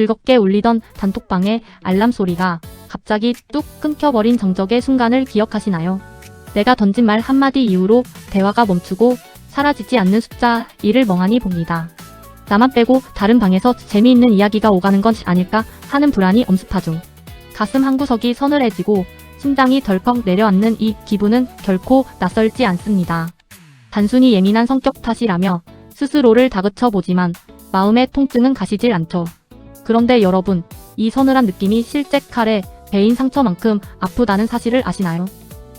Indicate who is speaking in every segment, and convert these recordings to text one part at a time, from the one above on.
Speaker 1: 즐겁게 울리던 단톡방의 알람 소리가 갑자기 뚝 끊겨버린 정적의 순간을 기억하시나요? 내가 던진 말 한마디 이후로 대화가 멈추고 사라지지 않는 숫자 1을 멍하니 봅니다. 나만 빼고 다른 방에서 재미있는 이야기가 오가는 건 아닐까 하는 불안이 엄습하죠. 가슴 한구석이 서늘해지고 심장이 덜컥 내려앉는 이 기분은 결코 낯설지 않습니다. 단순히 예민한 성격 탓이라며 스스로를 다그쳐 보지만 마음의 통증은 가시질 않죠. 그런데 여러분, 이 서늘한 느낌이 실제 칼에 베인 상처만큼 아프다는 사실을 아시나요?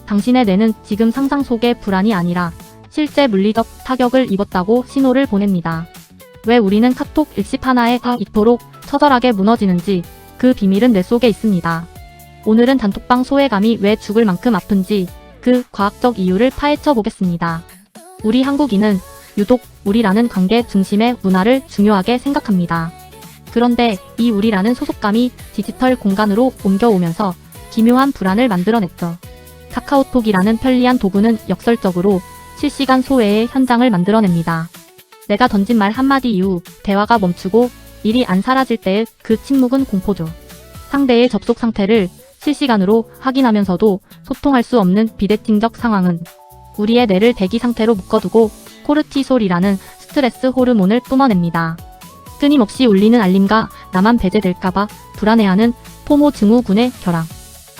Speaker 1: 당신의 뇌는 지금 상상 속의 불안이 아니라 실제 물리적 타격을 입었다고 신호를 보냅니다. 왜 우리는 카톡 일십 하나가 이토록 처절하게 무너지는지 그 비밀은 뇌 속에 있습니다. 오늘은 단톡방 소외감이 왜 죽을 만큼 아픈지 그 과학적 이유를 파헤쳐 보겠습니다. 우리 한국인은 유독 우리라는 관계 중심의 문화를 중요하게 생각합니다. 그런데 이 우리라는 소속감이 디지털 공간으로 옮겨오면서 기묘한 불안을 만들어냈죠. 카카오톡이라는 편리한 도구는 역설적으로 실시간 소외의 현장을 만들어냅니다. 내가 던진 말 한마디 이후 대화가 멈추고 일이 안 사라질 때의 그 침묵은 공포죠. 상대의 접속 상태를 실시간으로 확인하면서도 소통할 수 없는 비대칭적 상황은 우리의 뇌를 대기 상태로 묶어두고 코르티솔이라는 스트레스 호르몬을 뿜어냅니다. 끊임없이 울리는 알림과 나만 배제될까봐 불안해하는 포모 증후군의 결함.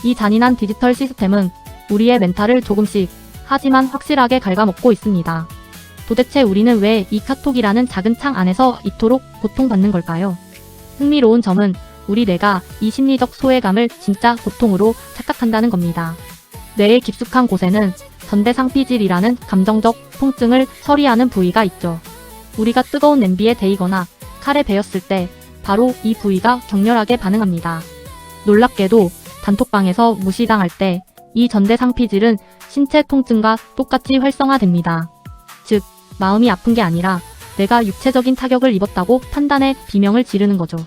Speaker 1: 이 잔인한 디지털 시스템은 우리의 멘탈을 조금씩 하지만 확실하게 갉아먹고 있습니다. 도대체 우리는 왜 이 카톡이라는 작은 창 안에서 이토록 고통받는 걸까요? 흥미로운 점은 우리 뇌가 이 심리적 소외감을 진짜 고통으로 착각한다는 겁니다. 뇌의 깊숙한 곳에는 전대상피질이라는 감정적 통증을 처리하는 부위가 있죠. 우리가 뜨거운 냄비에 데이거나 칼에 베었을 때 바로 이 부위가 격렬하게 반응합니다. 놀랍게도 단톡방에서 무시당할 때 이 전대상피질은 신체 통증과 똑같이 활성화됩니다. 즉, 마음이 아픈 게 아니라 내가 육체적인 타격을 입었다고 판단해 비명을 지르는 거죠.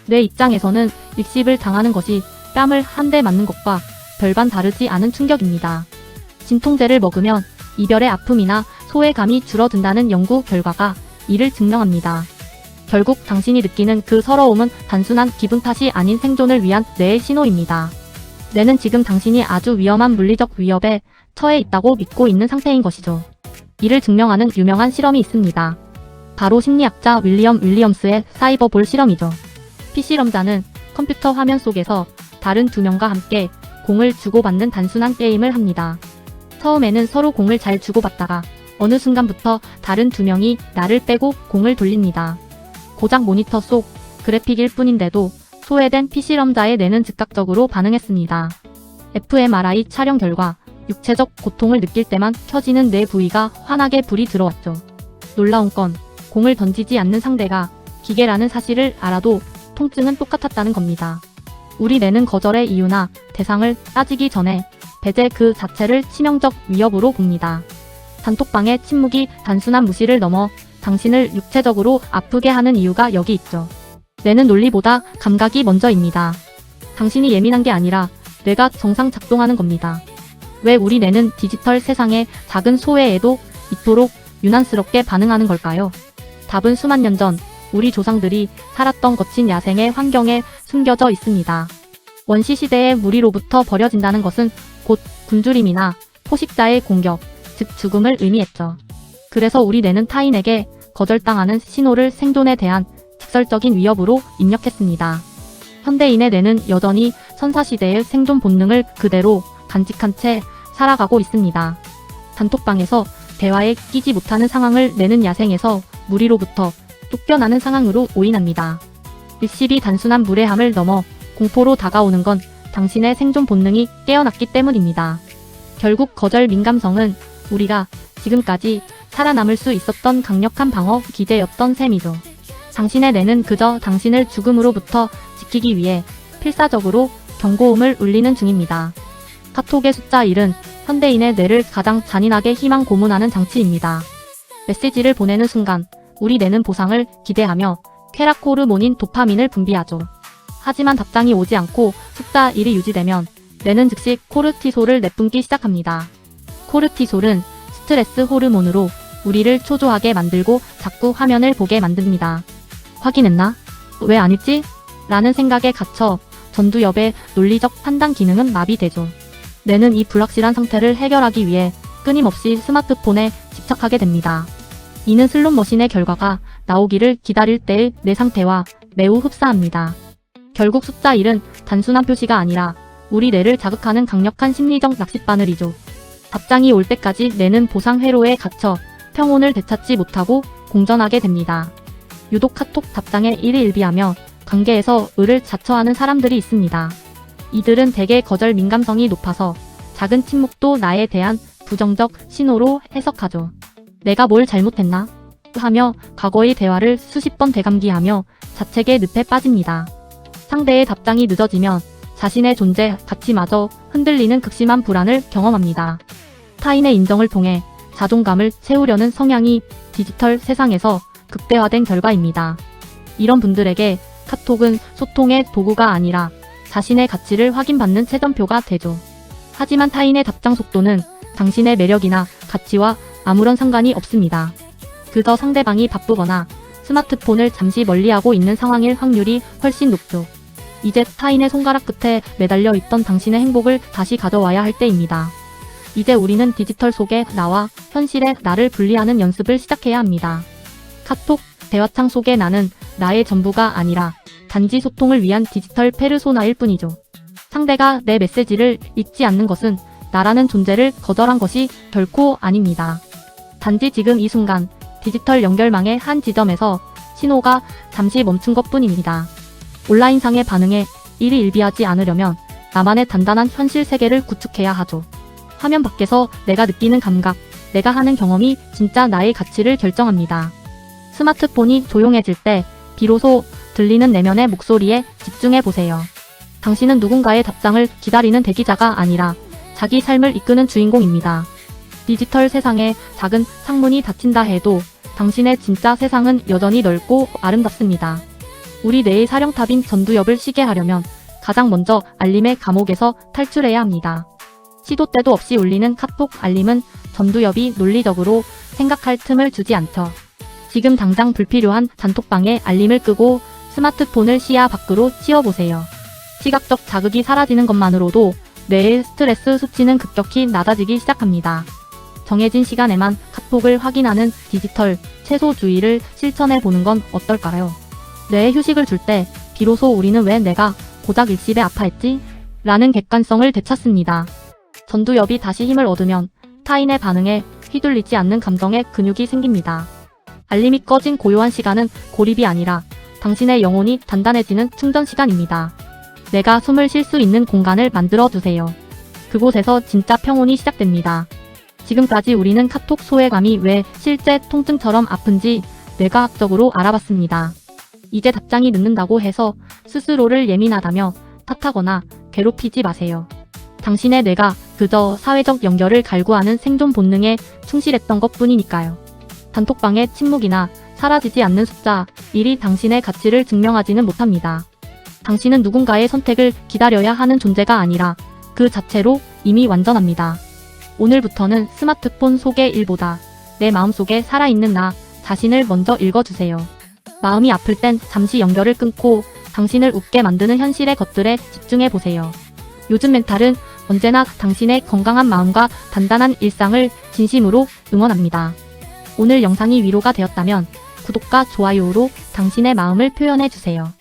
Speaker 1: 뇌 입장에서는 익십을 당하는 것이 뺨을 한 대 맞는 것과 별반 다르지 않은 충격입니다. 진통제를 먹으면 이별의 아픔이나 소외감이 줄어든다는 연구 결과가 이를 증명합니다. 결국 당신이 느끼는 그 서러움은 단순한 기분 탓이 아닌 생존을 위한 뇌의 신호입니다. 뇌는 지금 당신이 아주 위험한 물리적 위협에 처해 있다고 믿고 있는 상태인 것이죠. 이를 증명하는 유명한 실험이 있습니다. 바로 심리학자 윌리엄 윌리엄스의 사이버볼 실험이죠. 피실험자는 컴퓨터 화면 속에서 다른 두 명과 함께 공을 주고받는 단순한 게임을 합니다. 처음에는 서로 공을 잘 주고받다가 어느 순간부터 다른 두 명이 나를 빼고 공을 돌립니다. 고작 모니터 속 그래픽일 뿐인데도 소외된 피실험자의 뇌는 즉각적으로 반응했습니다. fMRI 촬영 결과 육체적 고통을 느낄 때만 켜지는 뇌 부위가 환하게 불이 들어왔죠. 놀라운 건 공을 던지지 않는 상대가 기계라는 사실을 알아도 통증은 똑같았다는 겁니다. 우리 뇌는 거절의 이유나 대상을 따지기 전에 배제 그 자체를 치명적 위협으로 봅니다. 단톡방의 침묵이 단순한 무시를 넘어 당신을 육체적으로 아프게 하는 이유가 여기 있죠. 뇌는 논리보다 감각이 먼저입니다. 당신이 예민한 게 아니라 뇌가 정상 작동하는 겁니다. 왜 우리 뇌는 디지털 세상의 작은 소외에도 이토록 유난스럽게 반응하는 걸까요? 답은 수만 년 전 우리 조상들이 살았던 거친 야생의 환경에 숨겨져 있습니다. 원시시대의 무리로부터 버려진다는 것은 곧 굶주림이나 포식자의 공격, 즉 죽음을 의미했죠. 그래서 우리 뇌는 타인에게 거절당하는 신호를 생존에 대한 직설적인 위협으로 입력했습니다. 현대인의 뇌는 여전히 선사시대의 생존 본능을 그대로 간직한 채 살아가고 있습니다. 단톡방에서 대화에 끼지 못하는 상황을 뇌는 야생에서 무리로부터 쫓겨나는 상황으로 오인합니다. 일십이 단순한 무례함을 넘어 공포로 다가오는 건 당신의 생존 본능이 깨어났기 때문입니다. 결국 거절 민감성은 우리가 지금까지 살아남을 수 있었던 강력한 방어 기제였던 셈이죠. 당신의 뇌는 그저 당신을 죽음으로부터 지키기 위해 필사적으로 경고음을 울리는 중입니다. 카톡의 숫자 1은 현대인의 뇌를 가장 잔인하게 희망 고문하는 장치입니다. 메시지를 보내는 순간 우리 뇌는 보상을 기대하며 쾌락 호르몬인 도파민을 분비하죠. 하지만 답장이 오지 않고 숫자 1이 유지되면 뇌는 즉시 코르티솔을 내뿜기 시작합니다. 코르티솔은 스트레스 호르몬으로 우리를 초조하게 만들고 자꾸 화면을 보게 만듭니다. 확인했나? 왜 안 읽지? 라는 생각에 갇혀 전두엽의 논리적 판단 기능은 마비되죠. 뇌는 이 불확실한 상태를 해결하기 위해 끊임없이 스마트폰에 집착하게 됩니다. 이는 슬롯머신의 결과가 나오기를 기다릴 때의 뇌 상태와 매우 흡사합니다. 결국 숫자 1은 단순한 표시가 아니라 우리 뇌를 자극하는 강력한 심리적 낚싯바늘이죠. 답장이 올 때까지 뇌는 보상 회로에 갇혀 평온을 되찾지 못하고 공전하게 됩니다. 유독 카톡 답장에 일희일비하며 관계에서 의를 자처하는 사람들이 있습니다. 이들은 대개 거절 민감성이 높아서 작은 침묵도 나에 대한 부정적 신호로 해석하죠. 내가 뭘 잘못했나? 하며 과거의 대화를 수십 번 되감기하며 자책의 늪에 빠집니다. 상대의 답장이 늦어지면 자신의 존재 가치마저 흔들리는 극심한 불안을 경험합니다. 타인의 인정을 통해 자존감을 채우려는 성향이 디지털 세상에서 극대화된 결과입니다. 이런 분들에게 카톡은 소통의 도구가 아니라 자신의 가치를 확인받는 채점표가 되죠. 하지만 타인의 답장 속도는 당신의 매력이나 가치와 아무런 상관이 없습니다. 그저 상대방이 바쁘거나 스마트폰을 잠시 멀리하고 있는 상황일 확률이 훨씬 높죠. 이제 타인의 손가락 끝에 매달려 있던 당신의 행복을 다시 가져와야 할 때입니다. 이제 우리는 디지털 속의 나와 현실의 나를 분리하는 연습을 시작해야 합니다. 카톡 대화창 속의 나는 나의 전부가 아니라 단지 소통을 위한 디지털 페르소나일 뿐이죠. 상대가 내 메시지를 읽지 않는 것은 나라는 존재를 거절한 것이 결코 아닙니다. 단지 지금 이 순간 디지털 연결망의 한 지점에서 신호가 잠시 멈춘 것뿐입니다. 온라인상의 반응에 일희일비하지 않으려면 나만의 단단한 현실 세계를 구축해야 하죠. 화면 밖에서 내가 느끼는 감각, 내가 하는 경험이 진짜 나의 가치를 결정합니다. 스마트폰이 조용해질 때 비로소 들리는 내면의 목소리에 집중해보세요. 당신은 누군가의 답장을 기다리는 대기자가 아니라 자기 삶을 이끄는 주인공입니다. 디지털 세상에 작은 창문이 닫힌다 해도 당신의 진짜 세상은 여전히 넓고 아름답습니다. 우리 뇌의 사령탑인 전두엽을 쉬게 하려면 가장 먼저 알림의 감옥에서 탈출해야 합니다. 시도 때도 없이 울리는 카톡 알림은 전두엽이 논리적으로 생각할 틈을 주지 않죠. 지금 당장 불필요한 단톡방에 알림을 끄고 스마트폰을 시야 밖으로 치워보세요. 시각적 자극이 사라지는 것만으로도 뇌의 스트레스 수치는 급격히 낮아지기 시작합니다. 정해진 시간에만 카톡을 확인하는 디지털 최소주의를 실천해보는 건 어떨까요? 뇌에 휴식을 줄 때 비로소 우리는 왜 내가 고작 일시에 아파했지? 라는 객관성을 되찾습니다. 전두엽이 다시 힘을 얻으면 타인의 반응에 휘둘리지 않는 감정의 근육이 생깁니다. 알림이 꺼진 고요한 시간은 고립이 아니라 당신의 영혼이 단단해지는 충전 시간입니다. 내가 숨을 쉴 수 있는 공간을 만들어 두세요. 그곳에서 진짜 평온이 시작됩니다. 지금까지 우리는 카톡 소외감이 왜 실제 통증처럼 아픈지 뇌과학적으로 알아봤습니다. 이제 답장이 늦는다고 해서 스스로를 예민하다며 탓하거나 괴롭히지 마세요. 당신의 뇌가 그저 사회적 연결을 갈구하는 생존 본능에 충실했던 것뿐이니까요. 단톡방의 침묵이나 사라지지 않는 숫자 1이 당신의 가치를 증명하지는 못합니다. 당신은 누군가의 선택을 기다려야 하는 존재가 아니라 그 자체로 이미 완전합니다. 오늘부터는 스마트폰 속의 일보다 내 마음속에 살아있는 나 자신을 먼저 읽어주세요. 마음이 아플 땐 잠시 연결을 끊고 당신을 웃게 만드는 현실의 것들에 집중해보세요. 요즘 멘탈은 언제나 당신의 건강한 마음과 단단한 일상을 진심으로 응원합니다. 오늘 영상이 위로가 되었다면 구독과 좋아요로 당신의 마음을 표현해주세요.